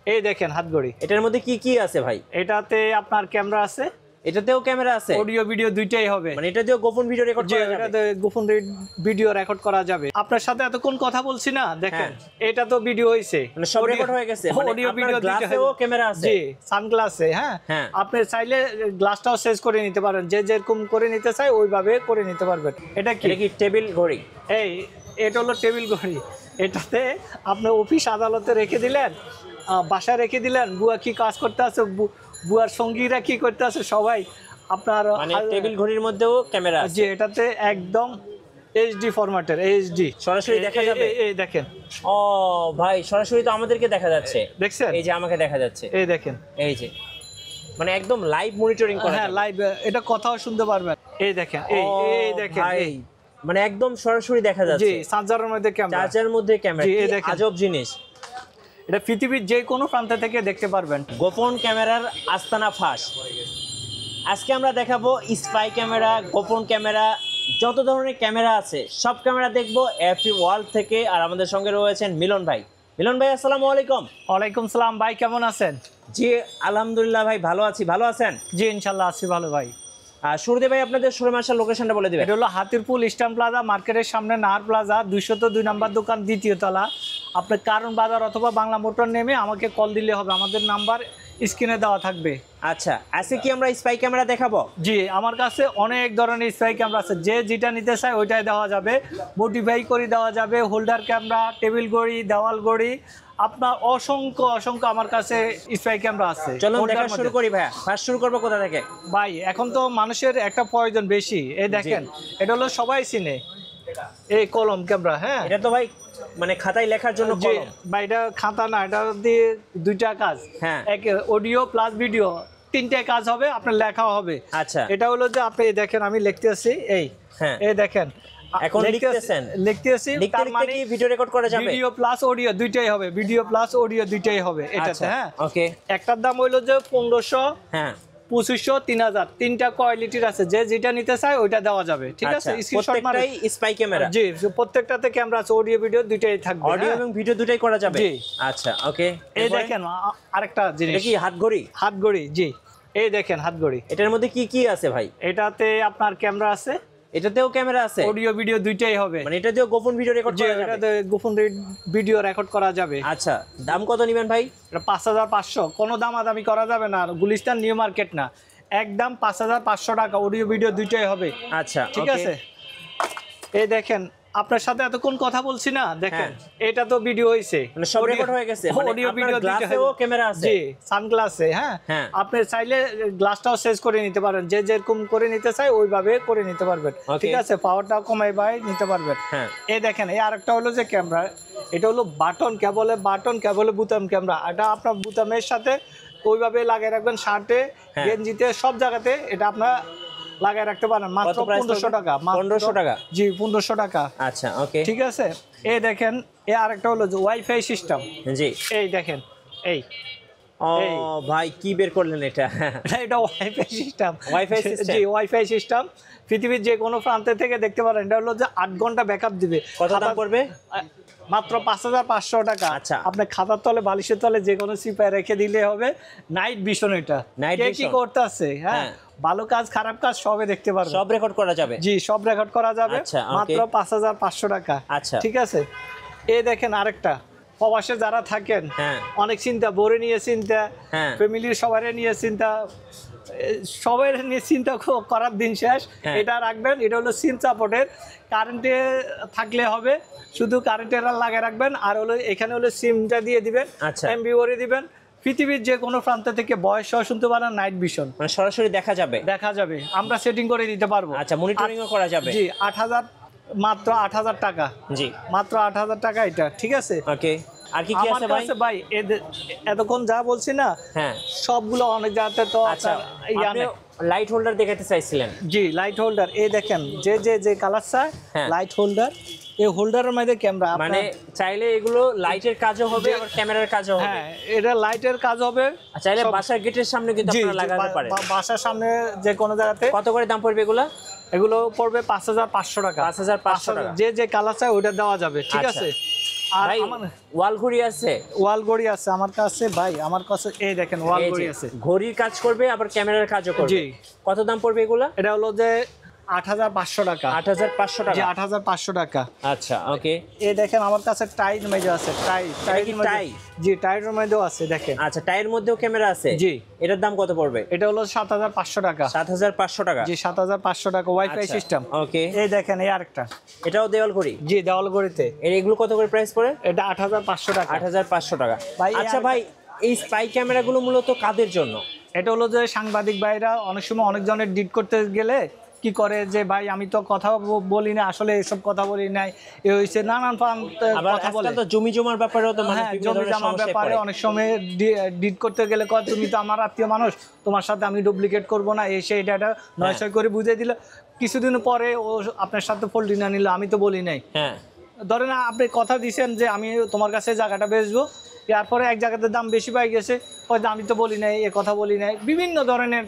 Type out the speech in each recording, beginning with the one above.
এই দেখেন হাত ঘড়ি। এটার মধ্যে কি কি আছে ভাই? এটাতে আপনার ক্যামেরা আছে, এটাতেও ক্যামেরা আছে, অডিও ভিডিও দুইটাই হবে। মানে এটা দিয়েও গোপন ভিডিও রেকর্ড করা যাবে? এটাতে গোপন ভিডিও রেকর্ড করা যাবে। আপনার সাথে এতক্ষণ কথা বলছি না, দেখেন এটা তো ভিডিও হইছে, মানে সব রেকর্ড হয়ে গেছে, মানে অডিও আপনার ভিডিও গ্লাসেও ক্যামেরা আছে? জি, সানগ্লাসে। হ্যাঁ, আপনি চাইলে গ্লাসটাও চেঞ্জ করে নিতে পারেন, যে যেরকম করে নিতে চাই ওইভাবে করে নিতে পারবেন। এটা কি টেবিল ঘড়ি? এটা হলো টেবিল ঘড়ি। এটাতে আপনি অফিস আদালতে রেখে দিলেন, বাসায় রেখে দিলেন, বুয়া কি কাজ করতে আছে, বুয়ার সঙ্গীরা কি করতে আছে, সবাই আপনার মানে টেবিল ঘড়ির মধ্যেও ক্যামেরা আছে? জি, এটাতে একদম এইচডি ফরম্যাটের, এইচডি সরাসরি দেখা যাবে। এই দেখেন। ও ভাই, সরাসরি তো আমাদেরকে দেখা যাচ্ছে, দেখছেন? এই যে আমাকে দেখা যাচ্ছে, এই দেখেন, এই যে মানে একদম লাইভ মনিটরিং করা। হ্যাঁ, লাইভ, এটা কথাও শুনতে পারবেন। এই দেখেন, এই দেখেন, এই মানে একদম সরাসরি দেখা যাচ্ছে। জি, চার্জারের মধ্যে ক্যামেরা, চার্জারের মধ্যে ক্যামেরা। এই দেখেন, আজব জিনিস। এটা পৃথিবীর যে কোনো প্রান্ত থেকে দেখতে পারবেন। গোপন ক্যামেরার আস্তানা ফাঁস। আজকে আমরা দেখাবো স্পাই ক্যামেরা, গোপন ক্যামেরা, যত ধরনের ক্যামেরা আছে সব ক্যামেরা দেখবো এফপি ওয়ার্ল্ড থেকে। আর আমাদের সঙ্গে রয়েছেন মিলন ভাই। মিলন ভাই, আসসালামু আলাইকুম। ওয়ালাইকুম সালাম ভাই, কেমন আছেন? জি আলহামদুলিল্লাহ ভাই, ভালো আছি। ভালো আছেন? জি ইনশাল্লাহ আছি ভালো ভাই। শুরুতে ভাই আপনাদের শোরুম আসার লোকেশনটা বলে দিবেন। এটা হলো হাতিরপুল ইস্টার্ন প্লাজা মার্কেটের সামনে, নাহার প্লাজা 202 নম্বর দোকান, দ্বিতীয় তলা। আপনি কারণ বাজার অথবা বাংলা মোটর নেমে আমাকে কল দিলে হবে, আমাদের নাম্বার স্ক্রিনে দেওয়া থাকবে। আচ্ছা, আজকে কি আমরা স্পাই ক্যামেরা দেখাবো? জি, আমার কাছে অনেক ধরনের স্পাই ক্যামেরা আছে, যে যেটা নিতে চায় ওইটাই দেওয়া যাবে, মডিফাই করে দেওয়া যাবে। হোল্ডার ক্যামেরা, টেবিল ঘড়ি, দেওয়াল ঘড়ি, আপনার অসংখ্য অসংখ্য আমার কাছে স্পাই ক্যামেরা আছে। চলুন দেখা শুরু করি ভাইয়া। ফার্স্ট শুরু করবো কোথা থেকে? ভাই এখন তো মানুষের একটা প্রয়োজন বেশি, এই দেখেন, এটা হলো সবাই চিনে, এই কলম ক্যামেরা। হ্যাঁ, এটা তো ভাই মানে খাতায় লেখার জন্য কলম। ভাই এটা খাতা না, এটা দিয়ে দুইটা কাজ। হ্যাঁ, এক অডিও প্লাস ভিডিও, তিনটে কাজ হবে, আপনার লেখা হবে। আচ্ছা, এটা হলো যে আপনি দেখেন আমি লিখতেছি, এই এই দেখেন এখন লিখতেছেন, লিখতেছি, তার মানে ভিডিও রেকর্ড করা যাবে? ভিডিও প্লাস অডিও দুইটাই হবে, ভিডিও প্লাস অডিও দুইটাই হবে এটাতে। হ্যাঁ, ওকে। একটার দাম হইলো যে 1500, হ্যাঁ, 2500, 3000, তিনটা কোয়ালিটির আছে, যে যেটা নিতে চায় ওইটা দেওয়া যাবে। ঠিক আছে, স্ক্রিনশট মারে স্পাই ক্যামেরা। জি, প্রত্যেকটাতে ক্যামেরা আছে, অডিও ভিডিও দুইটাই থাকবে। অডিও এবং ভিডিও দুটাই করা যাবে? জি। আচ্ছা, ওকে। এই দেখেন আরেকটা জিনিস, এটা কি হাত ঘড়ি? হাত ঘড়ি, জি, এই দেখেন হাত ঘড়ি। এটার মধ্যে কি কি আছে ভাই? এটাতে আপনার ক্যামেরা আছে, এটাতেও ক্যামেরা আছে, অডিও ভিডিও দুইটাই হবে, মানে এটা দিয়েও গোপন ভিডিও রেকর্ড করা যাবে? এটাতে গোপন ভিডিও রেকর্ড করা যাবে। আচ্ছা, দাম কত নেবেন ভাই? এটা 5500, কোনো দামাদামি করা যাবে না, গুলিস্তান নিউ মার্কেট না, একদম 5500 টাকা, অডিও ভিডিও দুইটাই হবে। আচ্ছা, ঠিক আছে। এই দেখেন, আপনার সাথে এতক্ষণ কথা বলছি না, দেখেন এটা তো ভিডিও হইছে, মানে সব রেকর্ড হয়ে গেছে, মানে অডিও আপনার ভিডিও গ্লাসেও ক্যামেরা আছে? জি, সানগ্লাসে। হ্যাঁ, আপনি চাইলে গ্লাসটাও চেঞ্জ করে নিতে পারেন, যে যেরকম করে নিতে চাই ওইভাবে করে নিতে পারবেন। ঠিক আছে, পাওয়ারটা কমাই বাই নিতে পারবেন। এই দেখেন, এই আরেকটা হলো যে ক্যামেরা, এটা হলো বাটন কেবলে বুতাম ক্যামেরা। এটা আপনার বুতামের সাথে ওইভাবে লাগিয়ে রাখবেন, শার্টে, গেঞ্জিতে, সব জায়গাতে এটা আপনার লাগায় রাখতে পারেন। মাত্র 1500 টাকা। 1500 টাকা? জি, 1500 টাকা। আচ্ছা, ওকে, ঠিক আছে। এই দেখেন, এই আরেকটা হলো যে ওয়াইফাই সিস্টেম। জি, এই দেখেন, এই ভাই কি বের করলেন এটা? এটা ওয়াইফাই সিস্টেম। সিস্টেম? জি, ওয়াইফাই সিস্টেম, পৃথিবীর যে কোনো প্রান্ত থেকে দেখতে পারেন। এটা হলো যে 8 ঘন্টা ব্যাকআপ দিবে। কত দাম পড়বে? মাত্র 5500 টাকা। আচ্ছা, আপনি খাতার তলে, বালিশের তলে যে কোনো সিপায় রেখে দিলে হবে। নাইট ভিশন, এটা কে কি করতে আছে, হ্যাঁ, ভালো কাজ খারাপ কাজ সবে দেখতে পারবেন, সব রেকর্ড করা যাবে? জি, সব রেকর্ড করা যাবে। মাত্র 5500 টাকা। আচ্ছা, ঠিক আছে। এই দেখেন আরেকটা, প্রবাসে যারা থাকেন, অনেক চিন্তা, বোরে নিয়ে চিন্তা, ফ্যামিলির সবাই নিয়ে চিন্তা, সবাই নিয়ে চিন্তা করার দিন শেষ। এটা রাখবেন, এটা হলো সিম সাপোর্টের, কারেন্টে থাকলে হবে, শুধু কারেন্টের লাগিয়ে রাখবেন, আর হলো এখানে হলো সিমটা দিয়ে দিবেন, এমবি ভরে দিবেন। পৃথিবীর যে কোনো প্রান্ত থেকে বয়স সহ শুনতে পারেন, নাইট ভিশন, মানে সরাসরি দেখা যাবে, আমরা সেটিং করে দিতে পারবো। আচ্ছা, মনিটরিংও করা যাবে? জি, 8000, মাত্র 8000 টাকা। জি, মাত্র 8000 টাকা এটা। ঠিক আছে, ওকে। আর কি কি আছে ভাই? ভাই এতক্ষণ যা বলছি না, সবগুলো অনেক জায়গাতে তো। আচ্ছা, আপনি লাইট হোল্ডার দেখাতে চাইছিলেন? জি, লাইট হোল্ডার, এই দেখেন, যে কালার চাই, লাইট হোল্ডার, এই হোল্ডারের মধ্যে ক্যামেরা, মানে চাইলে এগুলো লাইটের কাজও হবে আবার ক্যামেরার কাজও হবে? হ্যাঁ, এটা লাইটের কাজ হবে, চাইলে বাসার গেটের সামনে কিন্তু আপনারা লাগাতে পারেন, বাসার সামনে যে কোনো জায়গাতে। কত করে দাম পড়বে এগুলো? এগুলো পড়বে 5500 টাকা। 5500 টাকা। যে কালার চাই ওইটা দেওয়া যাবে। ঠিক আছে। আর ভাই আমার ওয়াল ঘড়ি আছে? ওয়াল ঘড়ি আছে আমার কাছে ভাই, আমার কাছে এই দেখেন ওয়াল এই ঘড়ি যে, আছে। ঘড়ির কাজ করবে আবার ক্যামেরার কাজও করবে। জি। কত দাম পড়বে এগুলা? এটা হলো যে ৮৫০০ টাকা। ৮৫০০ জি টাকা। ৮৫০০ টাকা। আচ্ছা ওকে। এই দেখেন আমার কাছে টাইর মধ্যে আছে, টাই কি টাই? জি টাইরের মধ্যেও আছে দেখেন। আচ্ছা টায়ার মধ্যেও ক্যামেরা আছে? জি। এটার দাম কত পড়বে? এটা হলো ৭৫০০ টাকা। ৭৫০০ টাকা। জি ৭৫০০ টাকা ওয়াইফাই আচ্ছা, সিস্টেম। ওকে। এই দেখেন এই আরেকটা। এটাও দেওয়াল ঘড়ি? জি দেওয়াল ঘড়িতে। এগুলো কত করে প্রাইস পড়ে? এটা ৮৫০০ টাকা। ৮৫০০ টাকা। ভাই, আচ্ছা ভাই এই স্পাই ক্যামেরাগুলো মূলত কাদের জন্য? এটা হলো যে সাংবাদিক ভাইরা অনেক সময় অনেক জনের ডিট করতে গেলে কি করে যে ভাই আমি তো কথা বলি না, আসলে এসব কথা বলি নাই, এ হইছে নানান আবার কথা বলে। আজকাল তো জমি জমার ব্যাপারেও তো মানুষ হ্যাঁ বিভিন্ন জমি ধরনের জমার সমস্যায় ব্যাপারে পড়ে। অনেক সময় ডিট করতে গেলে কয় তুমি তো আমার আত্মীয় মানুষ, তোমার সাথে আমি ডুপ্লিকেট করব না, এসে এটা নয় ছয় করে বুঝিয়ে দিল, কিছুদিন পরে ও আপনার সাথে ফোল্ডি না নিল, আমি তো বলি নাই। হ্যাঁ ধরেন আপনি কথা দিয়েছেন যে আমি তোমার কাছে জায়গাটা বেচবো, এরপরে এক জায়গাতে দাম বেশি পাই গেছে, হয়তো আমি তো বলি নাই, এ কথা বলি নাই, বিভিন্ন ধরনের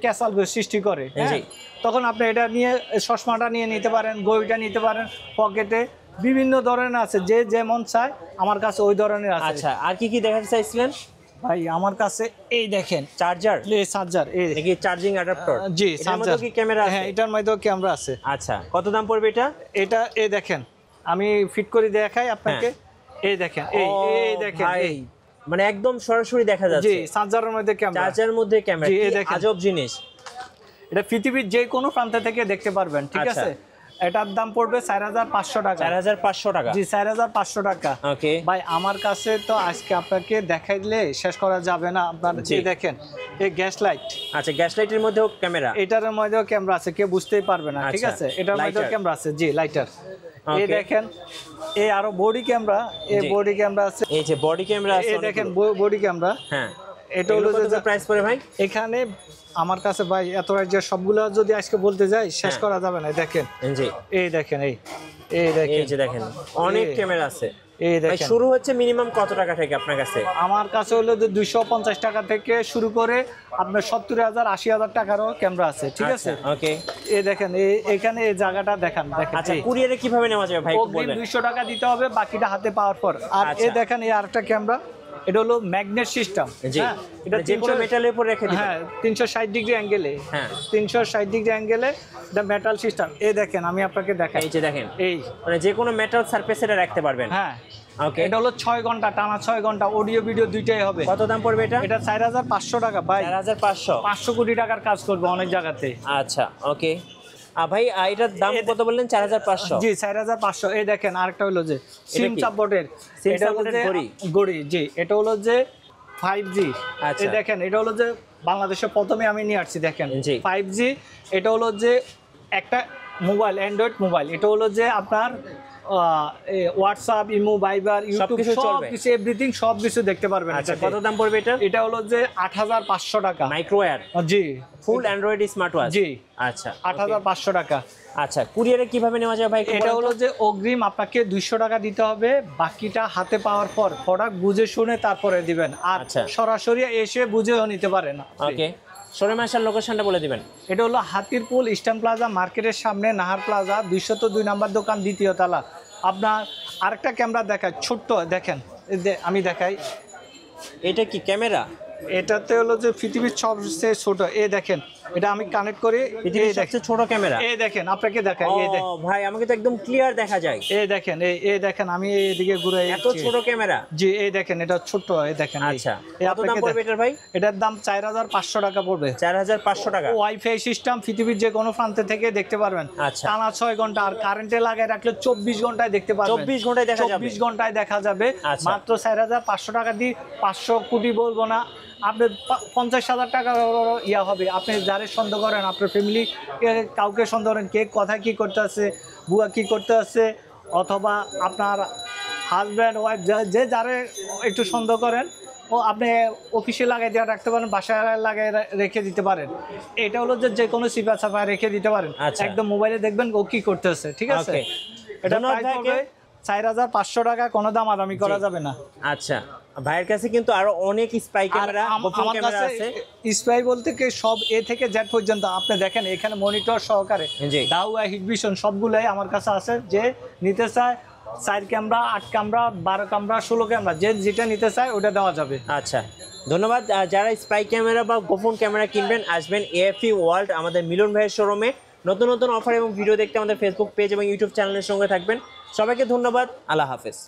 ক্যাসাল সৃষ্টি করে। জি। তখন আপনি এটা নিয়ে চশমাটা নিয়ে নিতে পারেন, ঘড়িটা নিতে পারেন, পকেটে বিভিন্ন ধরনের আছে, যে যেমন চায় আমার কাছে ওই ধরনের আছে। আচ্ছা আর কি কি দেখাতে চাইছিলেন ভাই আমার কাছে এই দেখেন চার্জার? এই চার্জার, এই নাকি চার্জিং অ্যাডাপ্টার? জি এটার চার্জার। মধ্যে কি ক্যামেরা আছে? হ্যাঁ এটার মধ্যেও ক্যামেরা আছে। আচ্ছা কত দাম পড়বে এটা? এটা এই দেখেন আমি ফিট করে দেখাই আপনাকে। এই দেখেন এই এই দেখেন ভাই, এই মানে একদম সরাসরি দেখা যাচ্ছে। জি চার্জারের মধ্যে ক্যামেরা। চার্জারের মধ্যে ক্যামেরা, জি, এই কি দেখেন। আজব জিনিস। এটা পৃথিবীর যে কোনো প্রান্ত থেকে দেখতে পারবেন, ঠিক আচ্ছা। আছে। এটার দাম পড়বে ৪৫০০ টাকা। ৪৫০০ টাকা? জি ৪৫০০ টাকা। ওকে ভাই আমার কাছে তো আজকে আপনাকে দেখাইলে শেষ করা যাবে না। আপনার জি। যে দেখেন এই গ্যাস লাইট, আচ্ছা গ্যাস লাইটের মধ্যেও ক্যামেরা? এটার মধ্যেও ক্যামেরা আছে, কেউ বুঝতেই পারবে না, ঠিক আচ্ছা, আছে। এটার মধ্যেও লাইটার। ক্যামেরা আছে, জি লাইটার। এই Okay. দেখেন এই আরো বডি ক্যামেরা, এই জি। বডি ক্যামেরা আছে, এই যে বডি ক্যামেরা আছে এই দেখেন অনেকগুলো। Body camera. হ্যাঁ এটা হলো যে প্রাইস পড়ে ভাই? এখানে আমার কাছে ভাই এত যে সবগুলো যদি আজকে বলতে যাই শেষ হ্যাঁ। করা যাবে না। দেখেন জি এই দেখেন এই এই দেখেন যে দেখেন অনেক এই- ক্যামেরা আছে। এই ভাই দেখেন শুরু হচ্ছে মিনিমাম কত টাকা থেকে আপনার কাছে? আমার কাছে হলো যে 250 টাকা থেকে শুরু করে আপনার ৭০,০০০ ৮০,০০০ টাকারও ক্যামেরা আছে, ঠিক আছে। ওকে এই দেখেন এখানে এই জায়গাটা দেখেন, দেখেন আচ্ছা এই। কুরিয়ারে কিভাবে নেওয়া যাবে ভাই একটু অগ্রিম বলবেন? 200 টাকা দিতে হবে, বাকিটা হাতে পাওয়ার পর। আর আচ্ছা। এই দেখেন এই আরেকটা ক্যামেরা, এটা হলো ম্যাগনেট সিস্টেম। জি এটা মানে যে কোনো মেটালের উপর রেখে দিবেন? হ্যাঁ 360 ডিগ্রি অ্যাঙ্গেলে, হ্যাঁ 360 ডিগ্রি অ্যাঙ্গেলে এটা মেটাল সিস্টেম। এই দেখেন আমি আপনাকে দেখাই, এই যে দেখেন এই মানে যে কোনো মেটাল সারফেস এটা রাখতে পারবেন। হ্যাঁ ওকে এটা হলো 6 ঘন্টা টানা, 6 ঘন্টা অডিও ভিডিও দুইটাই হবে। কত দাম পড়বে এটা? এটা ৪৫০০ টাকা ভাই। ৪৫০০? 500 কোটি টাকার কাজ করবে অনেক জায়গাতে। আচ্ছা ওকে ভাই এটার দাম কত বললেন? ৪৫০০? জি ৪৫০০। এই দেখেন আরেকটা হলো যে সিম কি? সাপোর্টের, সিম এটা হলো সাপোর্টের যে ঘড়ি? ঘড়ি, জি এটা হলো যে 5G। আচ্ছা। এই দেখেন এটা হলো যে বাংলাদেশে প্রথমে আমি নিয়ে আসছি, দেখেন জি। 5G। এটা হলো যে একটা মোবাইল, অ্যান্ড্রয়েড মোবাইল। এটা হলো যে আপনার হোয়াটসঅ্যাপ, ইমো, ভাইবার, ইউটিউব সবকিছু সব চলবে? কিছু এভরিথিং সব কিছু দেখতে পারবেন। আচ্ছা এটাতে। কত দাম পড়বে এটা? এটা হলো যে ৮৫০০ টাকা। মাইক্রোওয়্যার জি ফুল অ্যান্ড্রয়েড স্মার্ট ওয়াচ? জি আচ্ছা ৮৫০০ টাকা। আচ্ছা কুরিয়ারে কিভাবে নেওয়া যায় ভাই একটু এটা বলেন হলো তো? যে অগ্রিম আপনাকে 200 টাকা দিতে হবে, বাকিটা হাতে পাওয়ার পর প্রোডাক্ট বুঝে শুনে তারপরে দিবেন। আর আচ্ছা। সরাসরি এসে বুঝেও নিতে পারেন। ওকে শোরুমে আসার লোকেশনটা বলে দিবেন। এটা হলো হাতিরপুল ইস্টার্ন প্লাজা মার্কেটের সামনে, নাহার প্লাজা 202 নাম্বার দোকান, দ্বিতীয় তলা। আপনার আরেকটা ক্যামেরা দেখায় ছোট্ট, দেখেন আমি দেখাই। এটা কি ক্যামেরা? এটাতে হলো যে পৃথিবীর সবচেয়ে ছোট। এই দেখেন এটা আমি কানেক্ট করি, পৃথিবীর এই দেখেন, সবচেয়ে ছোট ক্যামেরা? এই দেখেন আপনাকে দেখাই, এই ও দেখেন, ভাই আমাকে তো একদম ক্লিয়ার দেখা যায়। এই দেখেন, এই দেখেন আমি এইদিকে ঘুরে এত ছোট ক্যামেরা? জি এই দেখেন এটা ছোট্ট, এই দেখেন এই। আচ্ছা এই কত দাম আপনাকে পড়বে এটার ভাই? এটার দাম ৪৫০০ টাকা পড়বে। ৪৫০০ টাকা? ওয়াইফাই সিস্টেম, পৃথিবীর যে কোনো প্রান্ত থেকে দেখতে পারবেন। আচ্ছা। টানা ৬ ঘন্টা, আর কারেন্টে লাগায় রাখলে 24 ঘন্টায় দেখতে পারবেন। 24 ঘন্টায় দেখা যাবে? 24 ঘন্টায় দেখা যাবে। আচ্ছা। মাত্র ৪৫০০ টাকা দিয়ে, ৫০০ কোটি বলবো না, আপনি ৫০,০০০ টাকা ইয়া হবে। আপনি যারে সন্দেহ করেন, আপনার ফ্যামিলি কাউকে সন্দেহ করেন, কে কথা কি করতে আছে, বুয়া কি করতে আছে, অথবা আপনার হাজব্যান্ড ওয়াইফ যে যারে একটু সন্দেহ করেন, ও আপনি অফিসে লাগাই দিয়ে রাখতে পারেন, বাসায় লাগাই রেখে দিতে পারেন। এটা হলো যে কোনো সিপা চাপায় রেখে দিতে পারেন। আচ্ছা। একদম মোবাইলে দেখবেন ও কি করতেছে, ঠিক আছে। ওকে। এটা ধন্যবাদ প্রাইস ভাইকে। পড়বে ৪৫০০ টাকা, কোনো দামাদামি করা যাবে না। আচ্ছা ভাইয়ের কাছে কিন্তু আরো অনেক স্পাই আর ক্যামেরা, গোপন আমার ক্যামেরা কাছে আছে। স্পাই বলতে কি সব এ থেকে জেড পর্যন্ত আপনি দেখেন, এখানে মনিটর সহকারে জি। দাউয়া, হিটভিশন সবগুলাই আমার কাছে আছে। যে নিতে চায় 4 ক্যামেরা, 8 ক্যামেরা, 12 ক্যামেরা, 16 ক্যামেরা, যে যেটা নিতে চায় ওটা দেওয়া যাবে। আচ্ছা, ধন্যবাদ। যারা স্পাই ক্যামেরা বা গোপন ক্যামেরা কিনবেন আসবেন এএফই ওয়ার্ল্ড আমাদের মিলন ভাইয়ের শোরুমে। নতুন নতুন অফার এবং ভিডিও দেখতে আমাদের ফেসবুক পেজ এবং ইউটিউব চ্যানেলের সঙ্গে থাকবেন। সবাইকে ধন্যবাদ, আল্লাহ হাফেজ।